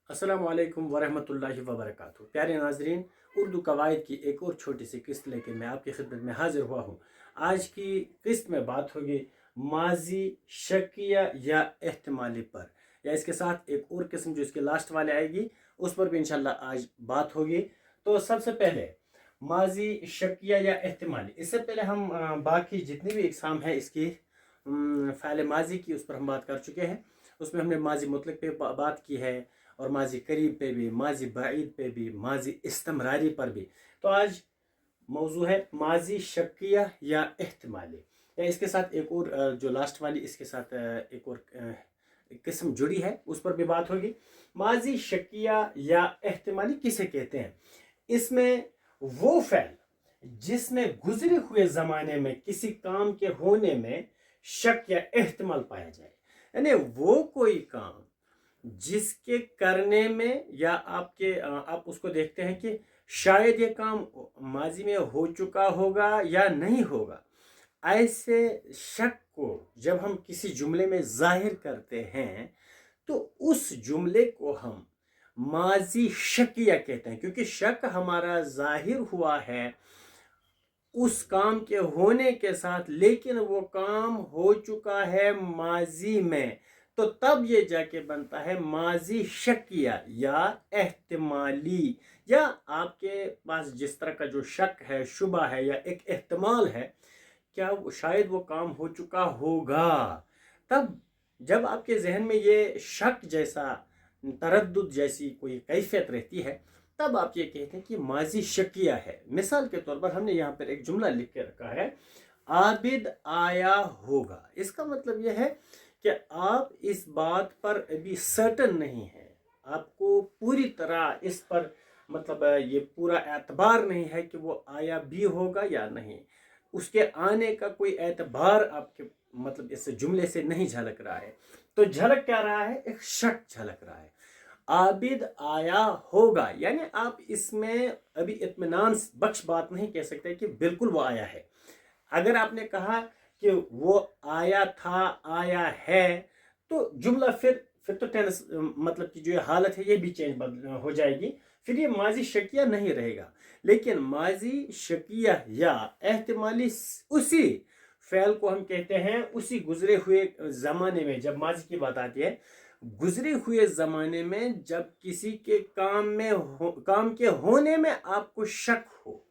अस्सलाम वालेकुम वरहमतुल्लाहि वबरकातुहू। प्यारे नाजरीन, उर्दू कवायद की एक और छोटी सी किस्त लेके मैं आपकी खिदमत में हाजिर हुआ हूँ। आज की किस्त में बात होगी माजी, शकिया या एहतिमाली पर, या इसके साथ एक और किस्म जो इसके लास्ट वाले आएगी उस पर भी इंशाल्लाह आज बात होगी। तो सबसे पहले माजी, शकिया या एहतिमाली। इससे पहले हम बाकी जितनी भी इकसाम है इसकी फ़ाइल माजी की, उस पर हम बात कर चुके हैं। उसमें हमने माजी मुतलक पे बात की है, और माजी करीब पे भी, माजी बाइद पे भी, माजी इस्तमरारी पर भी। तो आज मौजू है माजी शकिया या एहतिमाली, या इसके साथ एक और जो लास्ट वाली इसके साथ एक और किस्म जुड़ी है उस पर भी बात होगी। माजी शकिया या एहतिमाली किसे कहते हैं? इसमें वो फ़ैल जिसमें गुजरे हुए ज़माने में किसी काम के होने में शक या एहतिमाल पाया जाए, यानी वो कोई काम जिसके करने में या आप उसको देखते हैं कि शायद ये काम माजी में हो चुका होगा या नहीं होगा। ऐसे शक को जब हम किसी जुमले में जाहिर करते हैं तो उस जुमले को हम माजी शकिया कहते हैं, क्योंकि शक हमारा जाहिर हुआ है उस काम के होने के साथ, लेकिन वो काम हो चुका है माजी में, तो तब ये जाके बनता है माजी शकिया या एहतिमाली। या आपके पास जिस तरह का जो शक है, शुबा है या एक एहतमाल है, क्या शायद वो काम हो चुका होगा, तब जब आपके जहन में ये शक जैसा, तरद्दुद जैसी कोई कैफियत रहती है, तब आप ये कहते हैं कि माजी शकिया है। मिसाल के तौर पर हमने यहाँ पर एक जुमला लिख के रखा है, आबिद आया होगा। इसका मतलब यह है कि आप इस बात पर अभी सर्टन नहीं है, आपको पूरी तरह इस पर मतलब ये पूरा एतबार नहीं है कि वो आया भी होगा या नहीं। उसके आने का कोई एतबार आपके मतलब इस जुमले से नहीं झलक रहा है। तो झलक क्या रहा है? एक शक झलक रहा है। आबिद आया होगा, यानी आप इसमें अभी इत्मीनान बख्श बात नहीं कह सकते कि बिल्कुल वो आया है। अगर आपने कहा कि वो आया था, आया है, तो जुमला फिर तो टेंस मतलब कि जो ये हालत है ये भी चेंज हो जाएगी, फिर ये माजी शकिया नहीं रहेगा। लेकिन माजी शकिया या एहतिमाली उसी फ़ेल को हम कहते हैं, उसी गुजरे हुए ज़माने में, जब माजी की बात आती है, गुजरे हुए ज़माने में जब किसी के काम के होने में आपको शक हो,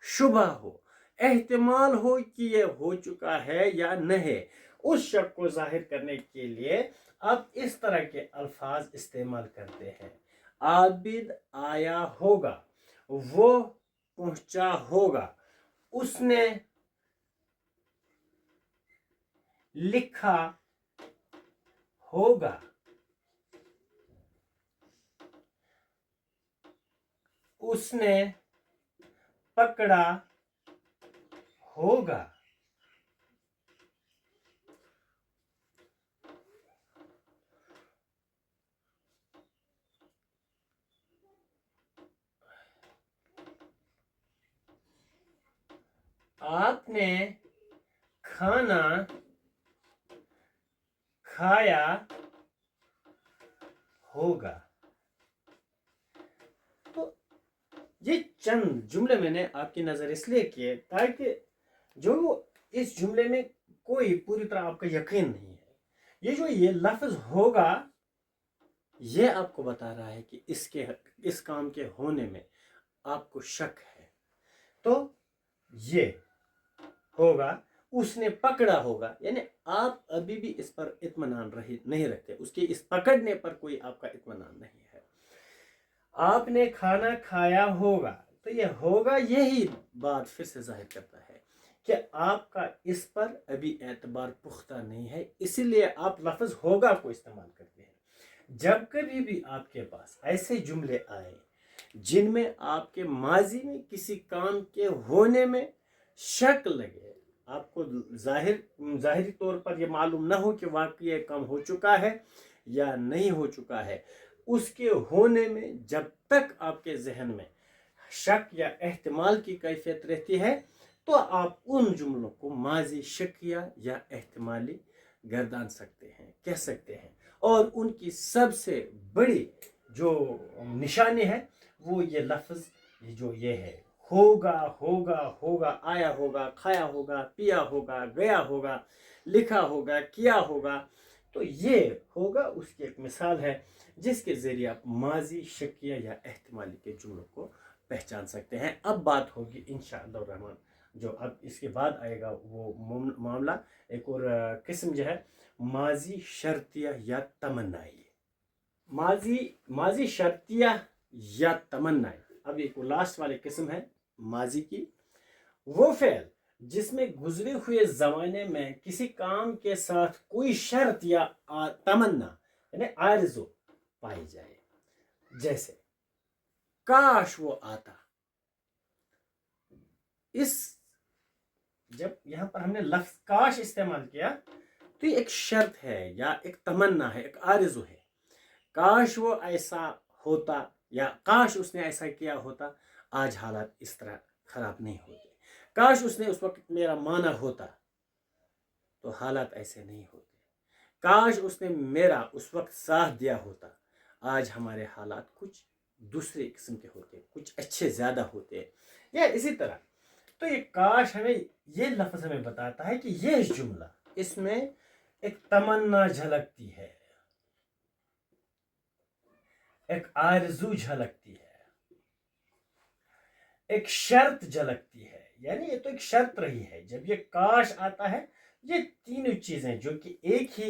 शुबा हो, एहतिमाल हो कि ये हो चुका है या नहीं, उस शक को जाहिर करने के लिए आप इस तरह के अल्फाज इस्तेमाल करते हैं। आबिद आया होगा, वो पहुंचा होगा, उसने लिखा होगा, उसने पकड़ा होगा। आपने खाना खाया होगा। तो ये चंद जुमले मैंने आपकी नज़र इसलिए किए ताकि जो इस जुमले में कोई पूरी तरह आपका यकीन नहीं है, ये जो ये लफ्ज़ होगा ये आपको बता रहा है कि इस काम के होने में आपको शक है। तो ये होगा, उसने पकड़ा होगा, यानी आप अभी भी इस पर इत्मीनान नहीं रखते, उसके इस पकड़ने पर कोई आपका इत्मीनान नहीं है। आपने खाना खाया होगा, तो ये होगा यही बात फिर से जाहिर करता है कि आपका इस पर अभी एतबार पुख्ता नहीं है, इसीलिए आप लफ्ज़ होगा को इस्तेमाल करते हैं। जब कभी भी आपके पास ऐसे जुमले आए जिनमें आपके माजी में किसी काम के होने में शक लगे, आपको ज़ाहिरी तौर पर यह मालूम ना हो कि वाकई ये काम हो चुका है या नहीं हो चुका है, उसके होने में जब तक आपके जहन में शक या एहतिमाल की कैफियत रहती है, तो आप उन जुमलों को माजी शकिया या एहतिमाली गर्दान सकते हैं, कह सकते हैं। और उनकी सबसे बड़ी जो निशानी है वो ये लफ्ज़ जो ये है, होगा होगा होगा, आया होगा, खाया होगा, पिया होगा, गया होगा, लिखा होगा, किया होगा। तो ये होगा उसकी एक मिसाल है जिसके ज़रिए आप माजी शकिया या एहतिमाली के जुमलों को पहचान सकते हैं। अब बात होगी इंशाअल्लाह रहमान, जो अब इसके बाद आएगा वो मामला, एक और किस्म जो है माजी शर्तिया या तमन्नाई। माजी शर्तिया या तमन्नाई, अब एक लास्ट वाली किस्म है माजी की, वो फेल जिसमें गुजरे हुए ज़माने में किसी काम के साथ कोई शर्त या तमन्ना यानी आरज़ू पाई जाए। जैसे काश वो आता। इस जब यहां पर हमने लफ्ज़ काश इस्तेमाल किया तो ये एक शर्त है या एक तमन्ना है, एक आरज़ू है। काश वो ऐसा होता या काश उसने ऐसा किया होता, आज हालात इस तरह खराब नहीं होते। काश उसने उस वक्त मेरा माना होता तो हालात ऐसे नहीं होते। काश उसने मेरा उस वक्त साथ दिया होता, आज हमारे हालात कुछ दूसरे किस्म के होते, कुछ अच्छे ज़्यादा होते। या इसी तरह तो ये काश हमें ये लफ्ज़ हमें बताता है कि ये जुमला, इसमें एक तमन्ना झलकती है, एक आरज़ू झलकती है, एक शर्त झलकती है। यानी ये तो एक शर्त रही है। जब ये काश आता है, ये तीनों चीज़ें जो कि एक ही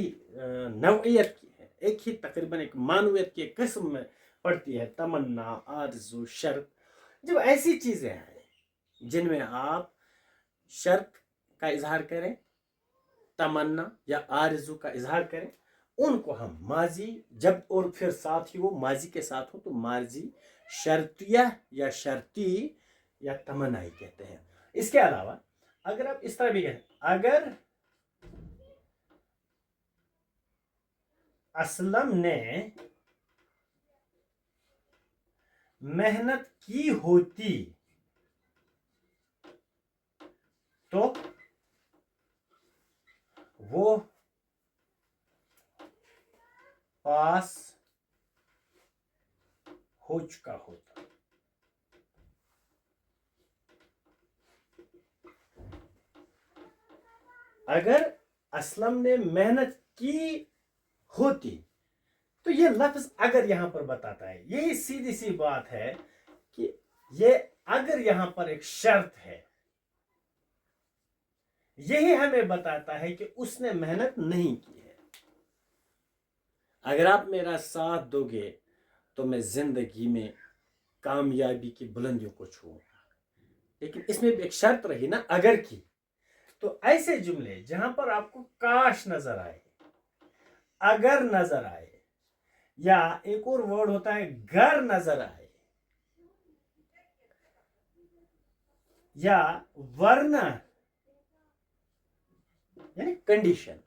नौइयत की है, एक ही तकरीबन एक मानवियत की किस्म में पड़ती है, तमन्ना, आरज़ू, शर्त। जब ऐसी चीज़ें हैं जिनमें आप शर्त का इजहार करें, तमन्ना या आरज़ू का इजहार करें, उनको हम माजी, जब और फिर साथ ही वो माजी के साथ हो तो माजी शर्तिया या शर्ती या तमन्नाई कहते हैं। इसके अलावा अगर आप इस तरह भी कहें, अगर असलम ने मेहनत की होती तो वो पास हो चुका होता। अगर असलम ने मेहनत की होती, तो ये लफ्ज अगर यहां पर बताता है, यही सीधी सी बात है कि ये अगर यहां पर एक शर्त है, यही हमें बताता है कि उसने मेहनत नहीं की है। अगर आप मेरा साथ दोगे तो मैं जिंदगी में कामयाबी की बुलंदियों को छूऊंगा। लेकिन इसमें भी एक शर्त रही ना, अगर की। तो ऐसे जुमले जहां पर आपको काश नजर आए, अगर नजर आए, या एक और वर्ड होता है गर नजर आए, या वरना यानी कंडीशन,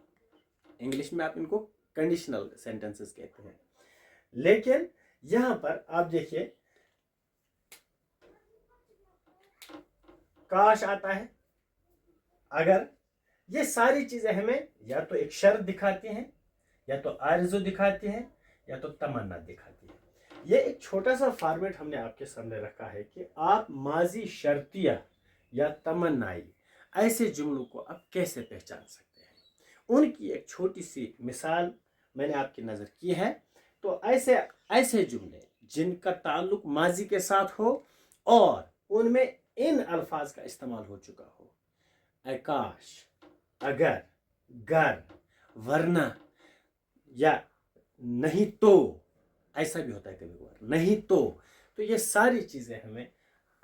इंग्लिश में आप इनको कंडीशनल सेंटेंसेस कहते हैं। लेकिन यहां पर आप देखिए काश आता है, अगर, ये सारी चीजें हमें या तो एक शर्त दिखाती हैं, या तो आरज़ू दिखाती हैं, या तो तमन्ना दिखाती है। ये एक छोटा सा फॉर्मेट हमने आपके सामने रखा है कि आप माजी शर्तिया या तमन्नाई ऐसे जुमलों को आप कैसे पहचान सकते हैं। उनकी एक छोटी सी मिसाल मैंने आपकी नज़र की है। तो ऐसे जुमले जिनका ताल्लुक माजी के साथ हो और उनमें इन अल्फाज का इस्तेमाल हो चुका हो, आकाश, अगर, गर, वरना, या नहीं तो, ऐसा भी होता है कभी कभार, नहीं तो ये सारी चीज़ें हमें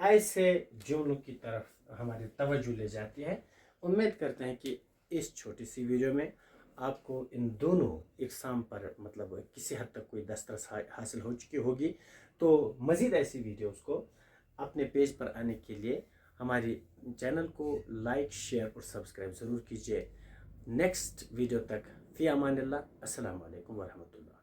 ऐसे जुमलों की तरफ हमारी तवज्जो ले जाती है। उम्मीद करते हैं कि इस छोटी सी वीडियो में आपको इन दोनों इकसाम पर मतलब किसी हद तक कोई दस्तरस हासिल हो चुकी होगी। तो मज़ीद ऐसी वीडियोस को अपने पेज पर आने के लिए हमारी चैनल को लाइक, शेयर और सब्सक्राइब ज़रूर कीजिए। नेक्स्ट वीडियो तक फ़ी अमानिल्लाह। अस्सलामु अलैकुम वरहमतुल्लाह।